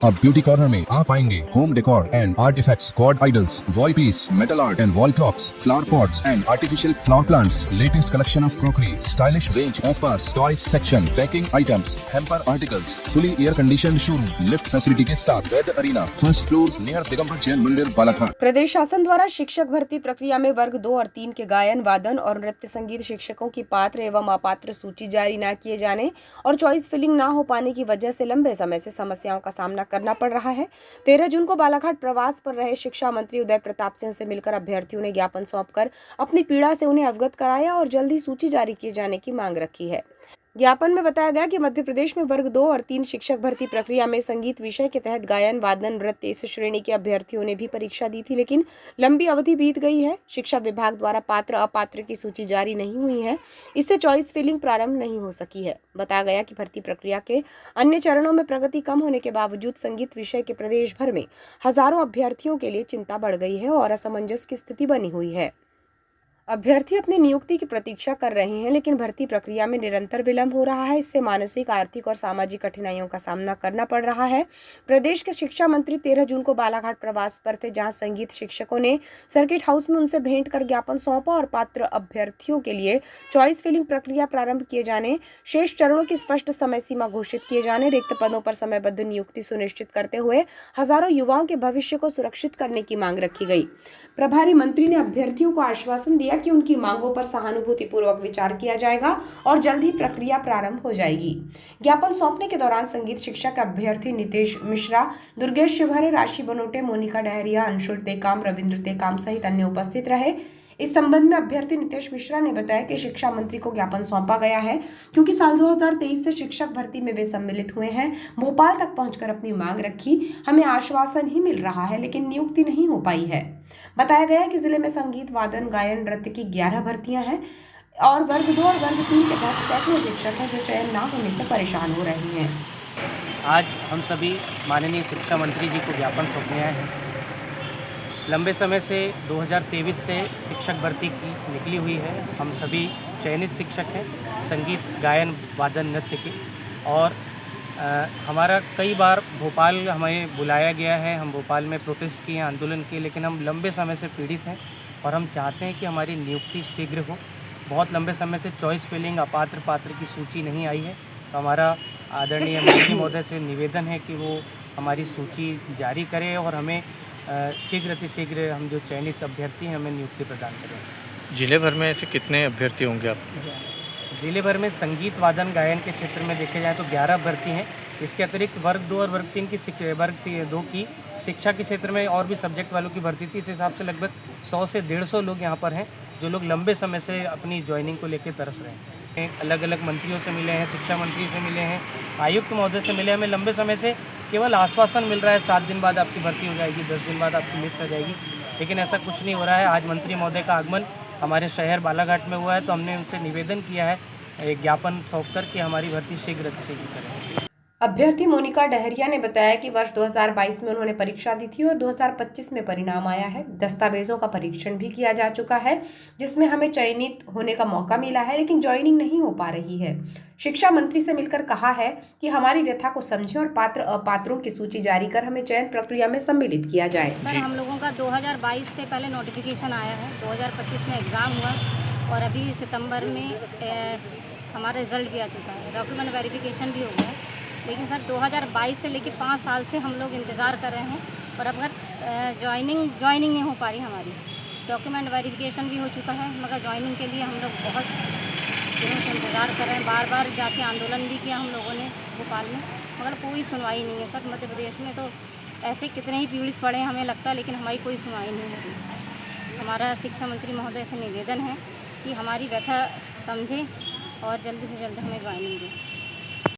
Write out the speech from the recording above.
अब beauty corner में आप पाएंगे home decor and artefacts, god idols, wall piece, metal art and wall clocks, flower pots and artificial flower plants, latest collection of crockery, stylish range of bars, toys section, baking items, hamper articles, fully air conditioned showroom, lift facility के साथ Ved arena, first floor near Digambar Jain Mandir, Balaghat. प्रदेश शासन द्वारा शिक्षक भर्ती प्रक्रिया में वर्ग 2 और 3 के गायन, वादन और नृत्य संगीत शिक्षकों की पात्र एवं अपात्र सूची जारी न किए जाने और चॉइस फिलिंग न हो पाने की वजह से लंबे समय से समस्याओं का सामना करना पड़ रहा है। 13 जून को बालाघाट प्रवास पर रहे शिक्षा मंत्री उदय प्रताप सिंह से मिलकर अभ्यर्थियों ने ज्ञापन सौंपकर अपनी पीड़ा से उन्हें अवगत कराया और जल्द ही सूची जारी किए जाने की मांग रखी है। ज्ञापन में बताया गया कि मध्य प्रदेश में वर्ग 2 और 3 शिक्षक भर्ती प्रक्रिया में संगीत विषय के तहत गायन, वादन, नृत्य इस श्रेणी के अभ्यर्थियों ने भी परीक्षा दी थी, लेकिन लंबी अवधि बीत गई है। शिक्षा विभाग द्वारा पात्र अपात्र की सूची जारी नहीं हुई है, इससे चॉइस फिलिंग प्रारंभ नहीं हो सकी है। बताया गया कि भर्ती प्रक्रिया के अन्य चरणों में प्रगति कम होने के बावजूद संगीत विषय के प्रदेश भर में हजारों अभ्यर्थियों के लिए चिंता बढ़ गई है और असमंजस की स्थिति बनी हुई है। अभ्यर्थी अपनी नियुक्ति की प्रतीक्षा कर रहे हैं, लेकिन भर्ती प्रक्रिया में निरंतर विलंब हो रहा है। इससे मानसिक, आर्थिक और सामाजिक कठिनाइयों का सामना करना पड़ रहा है। प्रदेश के शिक्षा मंत्री 13 जून को बालाघाट प्रवास पर थे, जहां संगीत शिक्षकों ने सर्किट हाउस में उनसे भेंट कर ज्ञापन सौंपा और पात्र अभ्यर्थियों के लिए चॉइस फिलिंग प्रक्रिया प्रारंभ किए जाने, शेष चरणों की स्पष्ट समय सीमा घोषित किए जाने, रिक्त पदों पर समयबद्ध नियुक्ति सुनिश्चित करते हुए हजारों युवाओं के भविष्य को सुरक्षित करने की मांग रखी गई। प्रभारी मंत्री ने अभ्यर्थियों को आश्वासन दिया कि उनकी मांगों पर सहानुभूतिपूर्वक विचार किया जाएगा और जल्द ही प्रक्रिया प्रारंभ हो जाएगी। ज्ञापन सौंपने के दौरान संगीत शिक्षक अभ्यर्थी नितेश मिश्रा, दुर्गेश शिवहरे, राशि बनोटे, मोनिका डहरिया, अंशुल टेकाम, रविंद्र टेकाम सहित अन्य उपस्थित रहे। इस संबंध में अभ्यर्थी नितेश मिश्रा ने बताया कि शिक्षा मंत्री को ज्ञापन सौंपा गया है क्योंकि साल 2023 से शिक्षक भर्ती में वे सम्मिलित हुए हैं। भोपाल तक पहुंचकर अपनी मांग रखी, हमें आश्वासन ही मिल रहा है लेकिन नियुक्ति नहीं हो पाई है। बताया गया है कि जिले में संगीत, वादन, गायन, नृत्य की 11 भर्तियां हैं और वर्ग 2 और वर्ग 3 के तहत सैकड़ों शिक्षक हैं जो चयन न होने से परेशान हो रहे हैं। आज हम सभी माननीय शिक्षा मंत्री जी को ज्ञापन सौंपने आए हैं। लंबे समय से 2023 से शिक्षक भर्ती की निकली हुई है। हम सभी चयनित शिक्षक हैं संगीत, गायन, वादन, नृत्य के, और हमारा कई बार भोपाल हमें बुलाया गया है। हम भोपाल में प्रोटेस्ट किए, आंदोलन किए, लेकिन हम लंबे समय से पीड़ित हैं और हम चाहते हैं कि हमारी नियुक्ति शीघ्र हो। बहुत लंबे समय से चॉइस फिलिंग, अपात्र पात्र की सूची नहीं आई है, तो हमारा आदरणीय मंत्री महोदय से निवेदन है कि वो हमारी सूची जारी करें और हमें शीघ्र अतिशीघ्र हम जो चयनित अभ्यर्थी हैं हमें नियुक्ति प्रदान करें। जिले भर में ऐसे कितने अभ्यर्थी होंगे आप? जिले भर में संगीत, वादन, गायन के क्षेत्र में देखे जाए तो 11 भर्ती हैं। इसके अतिरिक्त वर्ग 2 और वर्ग 3 की वर्ग 2 की शिक्षा के क्षेत्र में और भी सब्जेक्ट वालों की भर्ती थी। इस हिसाब से लगभग 100 से 150 लोग यहाँ पर हैं जो लोग लंबे समय से अपनी ज्वाइनिंग को लेकर तरस रहे हैं। अलग अलग मंत्रियों से मिले हैं, शिक्षा मंत्री से मिले हैं, आयुक्त महोदय से मिले। हमें लंबे समय से केवल आश्वासन मिल रहा है 7 दिन बाद आपकी भर्ती हो जाएगी, 10 दिन बाद आपकी लिस्ट आ जाएगी, लेकिन ऐसा कुछ नहीं हो रहा है। आज मंत्री महोदय का आगमन हमारे शहर बालाघाट में हुआ है, तो हमने उनसे निवेदन किया है एक ज्ञापन सौंप कर कि हमारी भर्ती शीघ्र अतिशीघ्र करें। अभ्यर्थी मोनिका डहरिया ने बताया कि वर्ष 2022 में उन्होंने परीक्षा दी थी और 2025 में परिणाम आया है। दस्तावेजों का परीक्षण भी किया जा चुका है जिसमें हमें चयनित होने का मौका मिला है, लेकिन ज्वाइनिंग नहीं हो पा रही है। शिक्षा मंत्री से मिलकर कहा है कि हमारी व्यथा को समझें और पात्र अपात्रों की सूची जारी कर हमें चयन प्रक्रिया में सम्मिलित किया जाए। सर, हम लोगों का 2022 से पहले नोटिफिकेशन आया है, 2025 में एग्ज़ाम हुआ और अभी सितंबर में हमारा रिजल्ट भी आ चुका है, डॉक्यूमेंट वेरिफिकेशन भी हो गया है। लेकिन सर 2022 से लेकर 5 साल से हम लोग इंतज़ार कर रहे हैं और अब अगर ज्वाइनिंग नहीं हो पा रही हमारी। डॉक्यूमेंट वेरिफिकेशन भी हो चुका है मगर ज्वाइनिंग के लिए हम लोग बहुत दिनों से इंतज़ार कर रहे हैं। बार बार जाके आंदोलन भी किया हम लोगों ने भोपाल में, मगर कोई सुनवाई नहीं है। सर मध्य प्रदेश में तो ऐसे कितने ही पीड़ित पड़े हैं हमें लगता है, लेकिन हमारी कोई सुनवाई नहीं हो रही। हमारा शिक्षा मंत्री महोदय से निवेदन है कि हमारी व्यथा समझें और जल्दी से जल्द हमें ज्वाइनिंग दें।